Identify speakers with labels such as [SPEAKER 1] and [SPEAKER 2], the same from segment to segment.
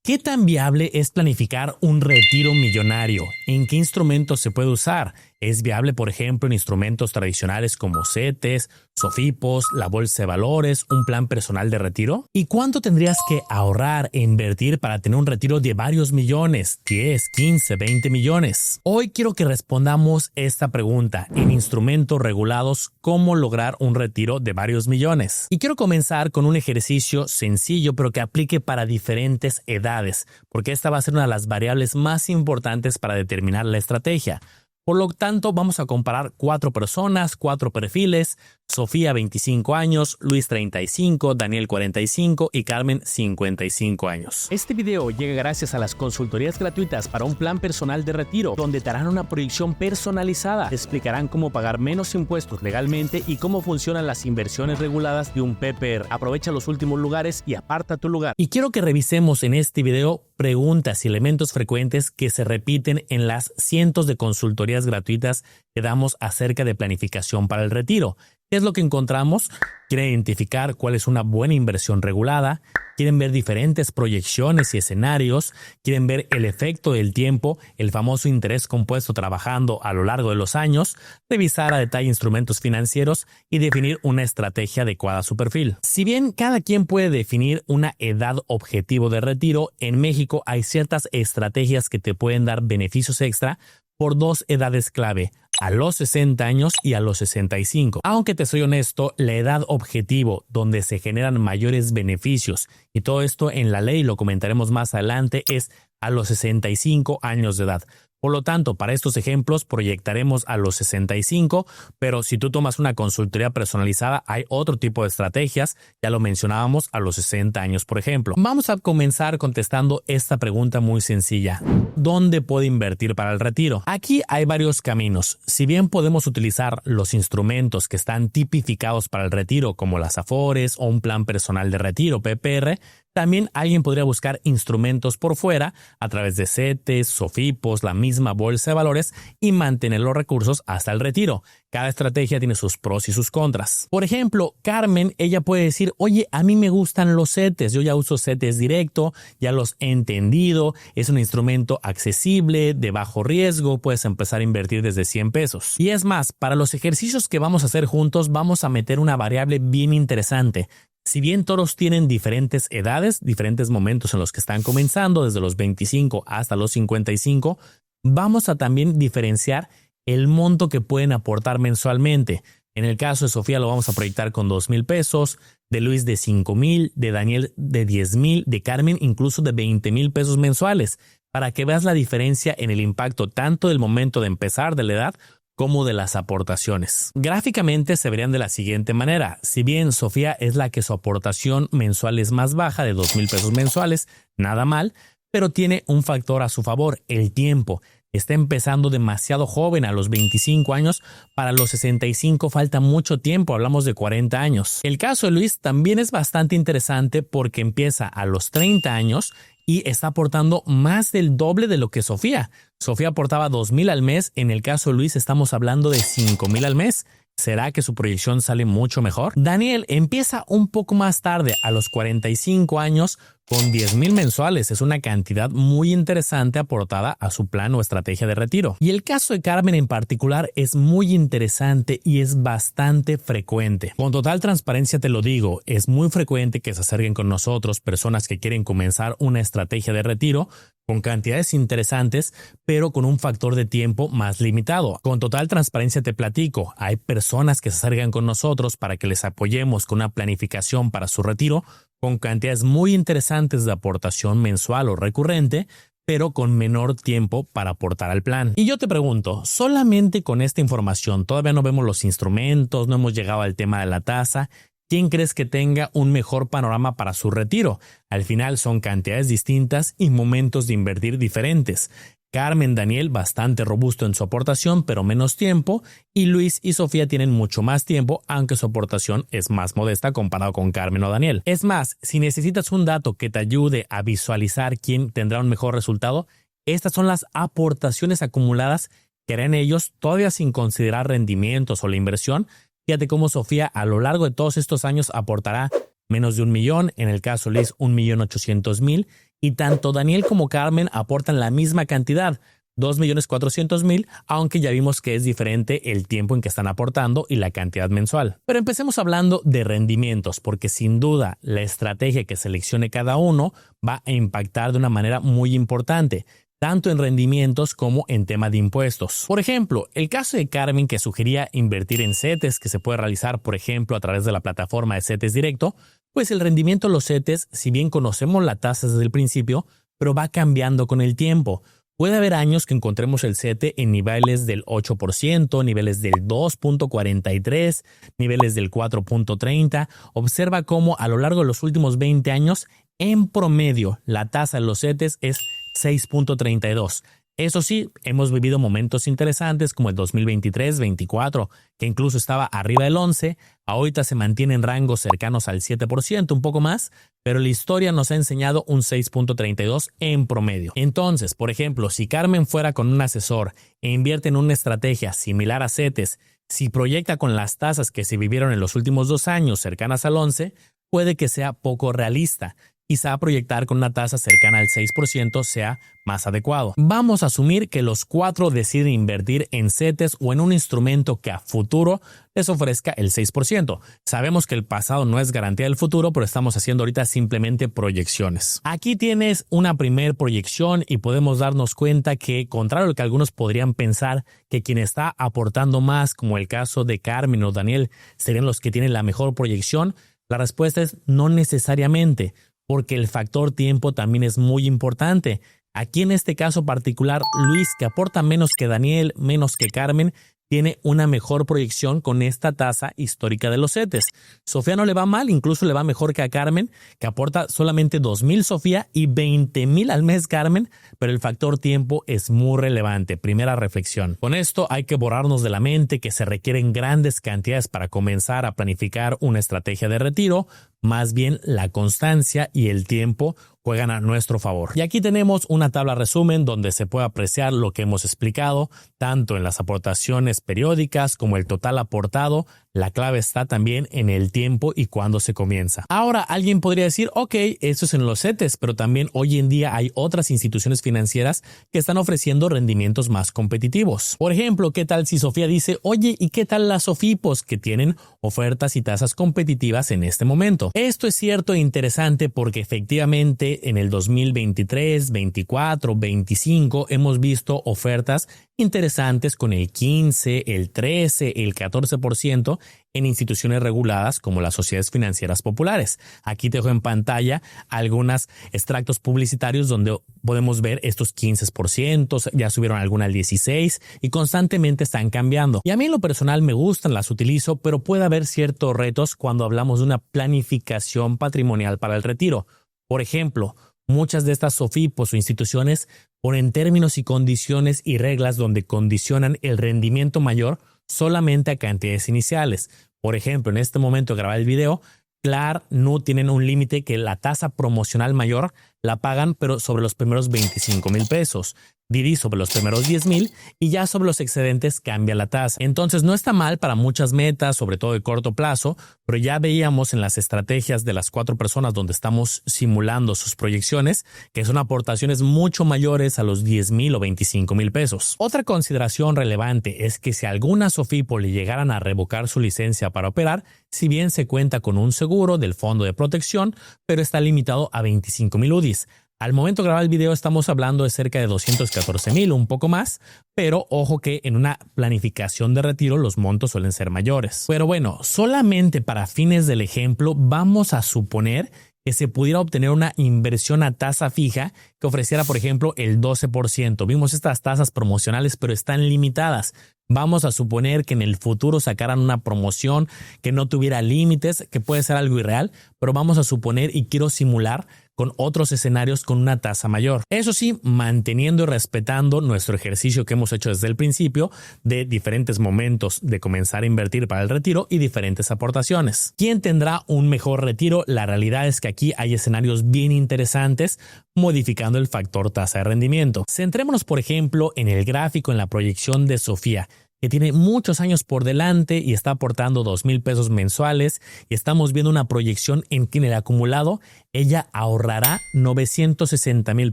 [SPEAKER 1] ¿Qué tan viable es planificar un retiro millonario? ¿En qué instrumentos se puede usar? ¿Es viable, por ejemplo, en instrumentos tradicionales como CETES, SOFIPOS, la bolsa de valores, un plan personal de retiro? ¿Y cuánto tendrías que ahorrar e invertir para tener un retiro de varios millones? 10, 15, 20 millones. Hoy quiero que respondamos esta pregunta en instrumentos regulados, ¿cómo lograr un retiro de varios millones? Y quiero comenzar con un ejercicio sencillo pero que aplique para diferentes edades, porque esta va a ser una de las variables más importantes para determinar la estrategia. Por lo tanto, vamos a comparar 4 personas, 4 perfiles: Sofía 25 años, Luis 35, Daniel 45 y Carmen 55 años. Este video llega gracias a las consultorías gratuitas para un plan personal de retiro, donde te harán una proyección personalizada, te explicarán cómo pagar menos impuestos legalmente y cómo funcionan las inversiones reguladas de un PPR. Aprovecha los últimos lugares y aparta tu lugar. Y quiero que revisemos en este video preguntas y elementos frecuentes que se repiten en las cientos de consultorías gratuitas que damos acerca de planificación para el retiro. ¿Qué es lo que encontramos? Quieren identificar cuál es una buena inversión regulada, quieren ver diferentes proyecciones y escenarios, quieren ver el efecto del tiempo, el famoso interés compuesto trabajando a lo largo de los años, revisar a detalle instrumentos financieros y definir una estrategia adecuada a su perfil. Si bien cada quien puede definir una edad objetivo de retiro, en México hay ciertas estrategias que te pueden dar beneficios extra por 2 edades clave: a los 60 años y a los 65. Aunque te soy honesto, la edad objetivo donde se generan mayores beneficios, y todo esto en la ley lo comentaremos más adelante, es a los 65 años de edad. Por lo tanto, para estos ejemplos proyectaremos a los 65, pero si tú tomas una consultoría personalizada hay otro tipo de estrategias, ya lo mencionábamos, a los 60 años, por ejemplo. Vamos a comenzar contestando esta pregunta muy sencilla: ¿dónde puedo invertir para el retiro? Aquí hay varios caminos. Si bien podemos utilizar los instrumentos que están tipificados para el retiro, como las Afores o un plan personal de retiro, PPR, también alguien podría buscar instrumentos por fuera a través de CETES, SOFIPOS, la misma bolsa de valores, y mantener los recursos hasta el retiro. Cada estrategia tiene sus pros y sus contras. Por ejemplo, Carmen, ella puede decir: oye, a mí me gustan los CETES, yo ya uso CETES directo, ya los he entendido, es un instrumento accesible, de bajo riesgo, puedes empezar a invertir desde 100 pesos. Y es más, para los ejercicios que vamos a hacer juntos vamos a meter una variable bien interesante. Si bien todos tienen diferentes edades, diferentes momentos en los que están comenzando, desde los 25 hasta los 55, vamos a también diferenciar el monto que pueden aportar mensualmente. En el caso de Sofía lo vamos a proyectar con 2,000 pesos, de Luis de 5,000, de Daniel de 10,000, de Carmen incluso de 20,000 pesos mensuales, para que veas la diferencia en el impacto tanto del momento de empezar de la edad como de las aportaciones. Gráficamente se verían de la siguiente manera. Si bien Sofía es la que su aportación mensual es más baja, de 2,000 pesos mensuales, nada mal, pero tiene un factor a su favor: el tiempo. Está empezando demasiado joven, a los 25 años, para los 65 falta mucho tiempo, hablamos de 40 años. El caso de Luis también es bastante interesante porque empieza a los 30 años y está aportando más del doble de lo que Sofía. Sofía aportaba 2,000 al mes, en el caso de Luis estamos hablando de 5,000 al mes. ¿Será que su proyección sale mucho mejor? Daniel empieza un poco más tarde, a los 45 años, con 10,000 mensuales. Es una cantidad muy interesante aportada a su plan o estrategia de retiro. Y el caso de Carmen en particular es muy interesante y es bastante frecuente. Con total transparencia te lo digo, es muy frecuente que se acerquen con nosotros personas que quieren comenzar una estrategia de retiro con cantidades interesantes, pero con un factor de tiempo más limitado. Con total transparencia te platico, hay personas que se acercan con nosotros para que les apoyemos con una planificación para su retiro, con cantidades muy interesantes de aportación mensual o recurrente, pero con menor tiempo para aportar al plan. Y yo te pregunto, solamente con esta información, todavía no vemos los instrumentos, no hemos llegado al tema de la tasa. ¿Quién crees que tenga un mejor panorama para su retiro? Al final son cantidades distintas y momentos de invertir diferentes. Carmen, Daniel, bastante robusto en su aportación, pero menos tiempo, y Luis y Sofía tienen mucho más tiempo, aunque su aportación es más modesta comparado con Carmen o Daniel. Es más, si necesitas un dato que te ayude a visualizar quién tendrá un mejor resultado, estas son las aportaciones acumuladas que harán ellos todavía sin considerar rendimientos o la inversión. Fíjate cómo Sofía a lo largo de todos estos años aportará menos de 1 millón, en el caso de Luis 1,800,000, y tanto Daniel como Carmen aportan la misma cantidad, 2.400.000, aunque ya vimos que es diferente el tiempo en que están aportando y la cantidad mensual. Pero empecemos hablando de rendimientos, porque sin duda la estrategia que seleccione cada uno va a impactar de una manera muy importante, tanto en rendimientos como en tema de impuestos. Por ejemplo, el caso de Carmen, que sugería invertir en CETES, que se puede realizar, por ejemplo, a través de la plataforma de CETES Directo, pues el rendimiento de los CETES, si bien conocemos la tasa desde el principio, pero va cambiando con el tiempo. Puede haber años que encontremos el CETE en niveles del 8%, niveles del 2.43%, niveles del 4.30%. Observa cómo a lo largo de los últimos 20 años, en promedio, la tasa de los CETES es 6.32%. Eso sí, hemos vivido momentos interesantes como el 2023-24, que incluso estaba arriba del 11%, ahorita se mantiene en rangos cercanos al 7%, un poco más, pero la historia nos ha enseñado un 6.32% en promedio. Entonces, por ejemplo, si Carmen fuera con un asesor e invierte en una estrategia similar a CETES, si proyecta con las tasas que se vivieron en los últimos 2 años cercanas al 11%, puede que sea poco realista. Quizá proyectar con una tasa cercana al 6% sea más adecuado. Vamos a asumir que los 4 deciden invertir en CETES o en un instrumento que a futuro les ofrezca el 6%. Sabemos que el pasado no es garantía del futuro, pero estamos haciendo ahorita simplemente proyecciones. Aquí tienes una primer proyección y podemos darnos cuenta que, contrario a lo que algunos podrían pensar, que quien está aportando más, como el caso de Carmen o Daniel, serían los que tienen la mejor proyección, la respuesta es no necesariamente, porque el factor tiempo también es muy importante. Aquí en este caso particular, Luis, que aporta menos que Daniel, menos que Carmen, tiene una mejor proyección con esta tasa histórica de los CETES. Sofía no le va mal, incluso le va mejor que a Carmen, que aporta solamente 2,000 Sofía y 20,000 al mes Carmen, pero el factor tiempo es muy relevante. Primera reflexión. Con esto hay que borrarnos de la mente que se requieren grandes cantidades para comenzar a planificar una estrategia de retiro, más bien la constancia y el tiempo juegan a nuestro favor. Y aquí tenemos una tabla resumen donde se puede apreciar lo que hemos explicado, tanto en las aportaciones periódicas como el total aportado. La clave está también en el tiempo y cuándo se comienza. Ahora alguien podría decir, ok, eso es en los CETES, pero también hoy en día hay otras instituciones financieras que están ofreciendo rendimientos más competitivos. Por ejemplo, ¿qué tal si Sofía dice, oye, ¿y qué tal las SOFIPOS que tienen ofertas y tasas competitivas en este momento? Esto es cierto e interesante porque efectivamente en el 2023, 24, 25 hemos visto ofertas interesantes con el 15, el 13, el 14% en instituciones reguladas como las sociedades financieras populares. Aquí te dejo en pantalla algunos extractos publicitarios donde podemos ver estos 15%, ya subieron alguna al 16% y constantemente están cambiando. Y a mí en lo personal me gustan, las utilizo, pero puede haber ciertos retos cuando hablamos de una planificación patrimonial para el retiro. Por ejemplo, muchas de estas SOFIPOS o instituciones ponen términos y condiciones y reglas donde condicionan el rendimiento mayor solamente a cantidades iniciales. Por ejemplo, en este momento de grabar el video, Clar no tienen un límite que la tasa promocional mayor la pagan, pero sobre los primeros 25,000 pesos. Didi sobre los primeros 10,000 y ya sobre los excedentes cambia la tasa. Entonces no está mal para muchas metas, sobre todo de corto plazo, pero ya veíamos en las estrategias de las 4 personas donde estamos simulando sus proyecciones que son aportaciones mucho mayores a los 10,000 o 25,000 pesos. Otra consideración relevante es que si algunas SOFIPO le llegaran a revocar su licencia para operar, si bien se cuenta con un seguro del fondo de protección, pero está limitado a 25,000 UDIs. Al momento de grabar el video estamos hablando de cerca de 214,000, un poco más, pero ojo que en una planificación de retiro los montos suelen ser mayores. Pero bueno, solamente para fines del ejemplo vamos a suponer que se pudiera obtener una inversión a tasa fija que ofreciera, por ejemplo, el 12%. Vimos estas tasas promocionales, pero están limitadas. Vamos a suponer que en el futuro sacaran una promoción que no tuviera límites, que puede ser algo irreal, pero vamos a suponer y quiero simular con otros escenarios con una tasa mayor. Eso sí, manteniendo y respetando nuestro ejercicio que hemos hecho desde el principio de diferentes momentos de comenzar a invertir para el retiro y diferentes aportaciones. ¿Quién tendrá un mejor retiro? La realidad es que aquí hay escenarios bien interesantes modificando el factor tasa de rendimiento. Centrémonos, por ejemplo, en el gráfico, en la proyección de Sofía, que tiene muchos años por delante y está aportando 2,000 pesos mensuales, y estamos viendo una proyección en que en el acumulado ella ahorrará 960,000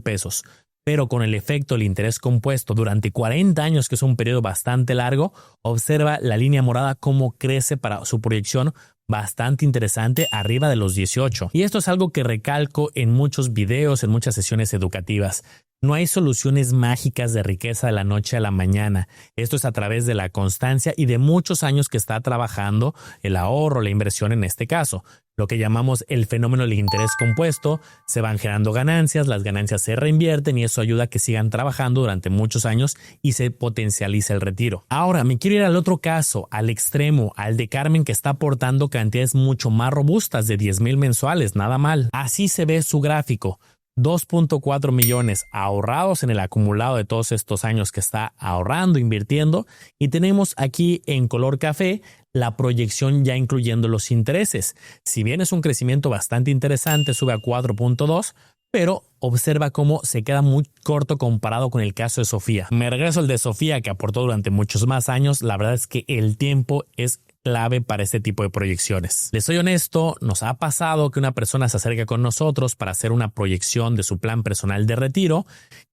[SPEAKER 1] pesos. Pero con el efecto del interés compuesto durante 40 años, que es un periodo bastante largo, observa la línea morada cómo crece para su proyección bastante interesante arriba de los 18. Y esto es algo que recalco en muchos videos, en muchas sesiones educativas. No hay soluciones mágicas de riqueza de la noche a la mañana. Esto es a través de la constancia y de muchos años que está trabajando el ahorro, la inversión en este caso. Lo que llamamos el fenómeno del interés compuesto, se van generando ganancias, las ganancias se reinvierten y eso ayuda a que sigan trabajando durante muchos años y se potencializa el retiro. Ahora me quiero ir al otro caso, al extremo, al de Carmen, que está aportando cantidades mucho más robustas de 10,000 mensuales, nada mal. Así se ve su gráfico. 2.4 millones ahorrados en el acumulado de todos estos años que está ahorrando, invirtiendo, y tenemos aquí en color café la proyección ya incluyendo los intereses. Si bien es un crecimiento bastante interesante, sube a 4.2, pero observa cómo se queda muy corto comparado con el caso de Sofía. Me regreso al de Sofía, que aportó durante muchos más años. La verdad es que el tiempo es clave para este tipo de proyecciones. Les soy honesto, nos ha pasado que una persona se acerca con nosotros para hacer una proyección de su plan personal de retiro,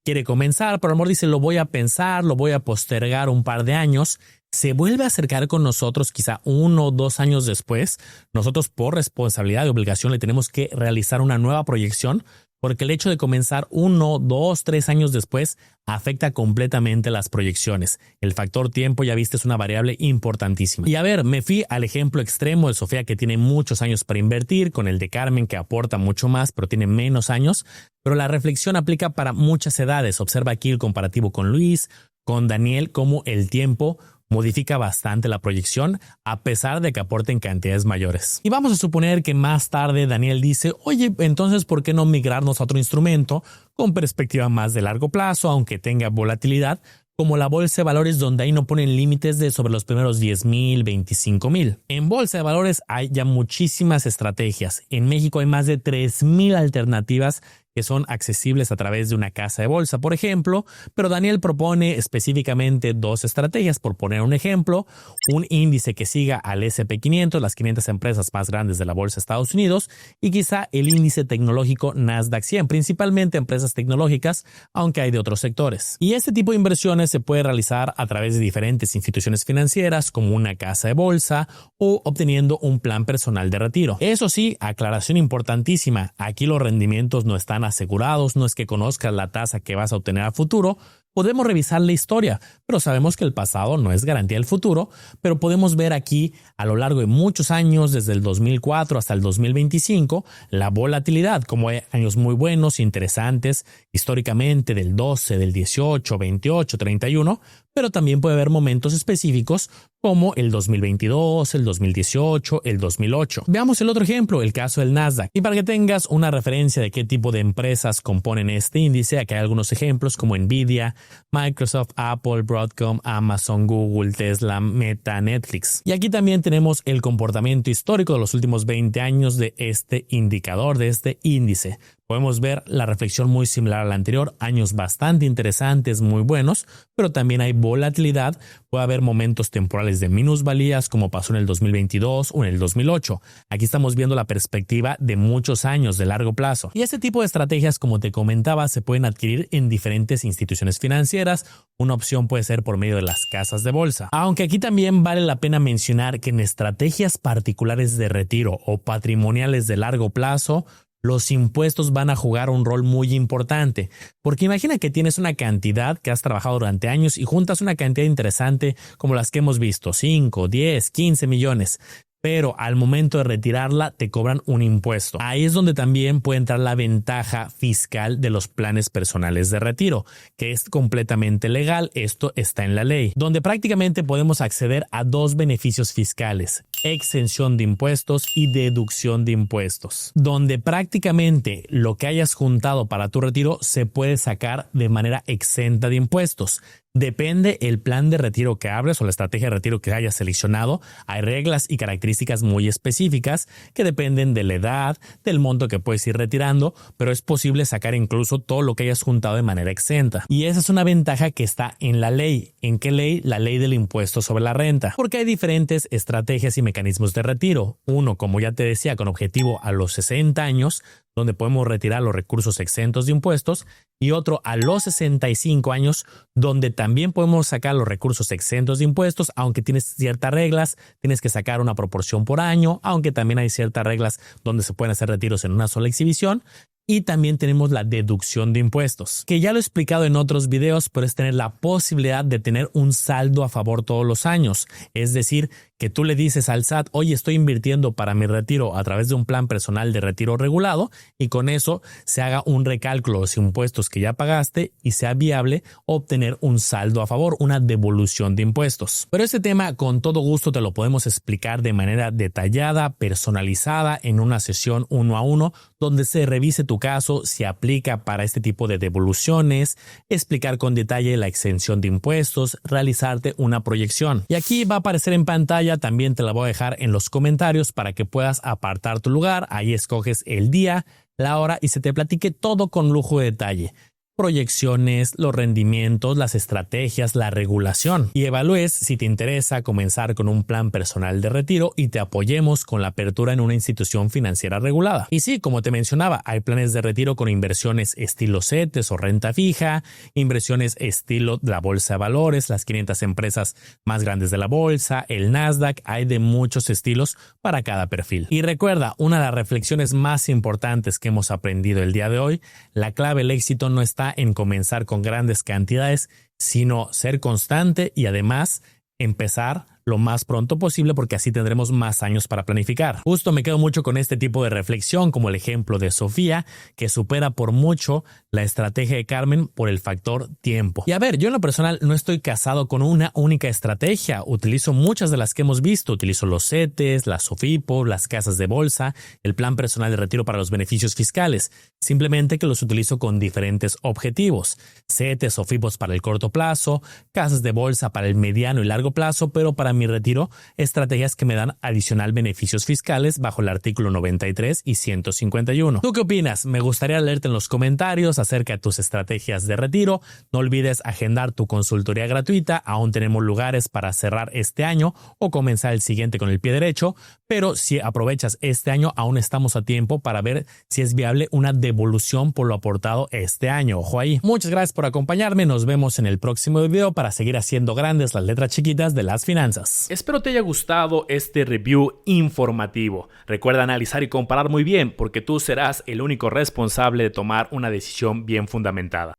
[SPEAKER 1] quiere comenzar, pero a lo mejor dice lo voy a pensar, lo voy a postergar un par de años, se vuelve a acercar con nosotros quizá 1 o 2 años después. Nosotros por responsabilidad y obligación le tenemos que realizar una nueva proyección, porque el hecho de comenzar 1, 2, 3 años después afecta completamente las proyecciones. El factor tiempo, ya viste, es una variable importantísima. Y a ver, me fui al ejemplo extremo de Sofía, que tiene muchos años para invertir, con el de Carmen, que aporta mucho más, pero tiene menos años. Pero la reflexión aplica para muchas edades. Observa aquí el comparativo con Luis, con Daniel, cómo el tiempo modifica bastante la proyección a pesar de que aporten cantidades mayores. Y vamos a suponer que más tarde Daniel dice, oye, entonces ¿por qué no migrarnos a otro instrumento con perspectiva más de largo plazo, aunque tenga volatilidad, como la bolsa de valores, donde ahí no ponen límites de sobre los primeros 10,000, 25,000? En bolsa de valores hay ya muchísimas estrategias. En México hay más de 3,000 alternativas que son accesibles a través de una casa de bolsa, por ejemplo, pero Daniel propone específicamente 2 estrategias, por poner un ejemplo: un índice que siga al S&P 500, las 500 empresas más grandes de la bolsa de Estados Unidos, y quizá el índice tecnológico Nasdaq 100, principalmente empresas tecnológicas, aunque hay de otros sectores. Y este tipo de inversiones se puede realizar a través de diferentes instituciones financieras, como una casa de bolsa, o obteniendo un plan personal de retiro. Eso sí, aclaración importantísima, aquí los rendimientos no están asegurados, no es que conozcas la tasa que vas a obtener a futuro. Podemos revisar la historia, pero sabemos que el pasado no es garantía del futuro, pero podemos ver aquí a lo largo de muchos años, desde el 2004 hasta el 2025, la volatilidad, como hay años muy buenos, interesantes, históricamente del 12, del 18, 28, 31, pero también puede haber momentos específicos como el 2022, el 2018, el 2008. Veamos el otro ejemplo, el caso del Nasdaq. Y para que tengas una referencia de qué tipo de empresas componen este índice, aquí hay algunos ejemplos como Nvidia, Microsoft, Apple, Broadcom, Amazon, Google, Tesla, Meta, Netflix. Y aquí también tenemos el comportamiento histórico de los últimos 20 años de este indicador, de este índice. Podemos ver la reflexión muy similar a la anterior, años bastante interesantes, muy buenos, pero también hay volatilidad. Puede haber momentos temporales de minusvalías, como pasó en el 2022 o en el 2008. Aquí estamos viendo la perspectiva de muchos años de largo plazo. Y este tipo de estrategias, como te comentaba, se pueden adquirir en diferentes instituciones financieras. Una opción puede ser por medio de las casas de bolsa. Aunque aquí también vale la pena mencionar que en estrategias particulares de retiro o patrimoniales de largo plazo, los impuestos van a jugar un rol muy importante, porque imagina que tienes una cantidad que has trabajado durante años y juntas una cantidad interesante como las que hemos visto, 5, 10, 15 millones. Pero al momento de retirarla te cobran un impuesto. Ahí es donde también puede entrar la ventaja fiscal de los planes personales de retiro, que es completamente legal. Esto está en la ley, donde prácticamente podemos acceder a 2 beneficios fiscales: exención de impuestos y deducción de impuestos, donde prácticamente lo que hayas juntado para tu retiro se puede sacar de manera exenta de impuestos. Depende el plan de retiro que abres o la estrategia de retiro que hayas seleccionado. Hay reglas y características muy específicas que dependen de la edad, del monto que puedes ir retirando, pero es posible sacar incluso todo lo que hayas juntado de manera exenta. Y esa es una ventaja que está en la ley. ¿En qué ley? La ley del impuesto sobre la renta. Porque hay diferentes estrategias y mecanismos de retiro. Uno, como ya te decía, con objetivo a los 60 años, donde podemos retirar los recursos exentos de impuestos, y otro a los 65 años, donde también podemos sacar los recursos exentos de impuestos, aunque tienes ciertas reglas, tienes que sacar una proporción por año, aunque también hay ciertas reglas donde se pueden hacer retiros en una sola exhibición. Y también tenemos la deducción de impuestos, que ya lo he explicado en otros videos, pero es tener la posibilidad de tener un saldo a favor todos los años. Es decir, que tú le dices al SAT, oye, estoy invirtiendo para mi retiro a través de un plan personal de retiro regulado, y con eso se haga un recálculo de los impuestos que ya pagaste y sea viable obtener un saldo a favor, una devolución de impuestos. Pero este tema con todo gusto te lo podemos explicar de manera detallada, personalizada, en una sesión 1 a 1, donde se revise tu caso, si aplica para este tipo de devoluciones, explicar con detalle la exención de impuestos, realizarte una proyección. Y aquí va a aparecer en pantalla, también te la voy a dejar en los comentarios para que puedas apartar tu lugar. Ahí escoges el día, la hora y se te platique todo con lujo de detalle. Proyecciones, los rendimientos, las estrategias, la regulación, y evalúes si te interesa comenzar con un plan personal de retiro y te apoyemos con la apertura en una institución financiera regulada. Y sí, como te mencionaba, hay planes de retiro con inversiones estilo CETES o renta fija, inversiones estilo la bolsa de valores, las 500 empresas más grandes de la bolsa, el Nasdaq, hay de muchos estilos para cada perfil. Y recuerda, una de las reflexiones más importantes que hemos aprendido el día de hoy, la clave del éxito no está en comenzar con grandes cantidades, sino ser constante y además empezar lo más pronto posible, porque así tendremos más años para planificar. Justo me quedo mucho con este tipo de reflexión, como el ejemplo de Sofía, que supera por mucho la estrategia de Carmen por el factor tiempo. Y a ver, yo en lo personal no estoy casado con una única estrategia, utilizo muchas de las que hemos visto, utilizo los CETES, las SOFIPO, las casas de bolsa, el plan personal de retiro para los beneficios fiscales, simplemente que los utilizo con diferentes objetivos. CETES, SOFIPOS para el corto plazo, casas de bolsa para el mediano y largo plazo, pero para mi retiro, estrategias que me dan adicional beneficios fiscales bajo el artículo 93 y 151. ¿Tú qué opinas? Me gustaría leerte en los comentarios acerca de tus estrategias de retiro. No olvides agendar tu consultoría gratuita. Aún tenemos lugares para cerrar este año o comenzar el siguiente con el pie derecho, pero si aprovechas este año, aún estamos a tiempo para ver si es viable una devolución por lo aportado este año. Ojo ahí. Muchas gracias por acompañarme. Nos vemos en el próximo video para seguir haciendo grandes las letras chiquitas de las finanzas.
[SPEAKER 2] Espero te haya gustado este review informativo. Recuerda analizar y comparar muy bien, porque tú serás el único responsable de tomar una decisión bien fundamentada.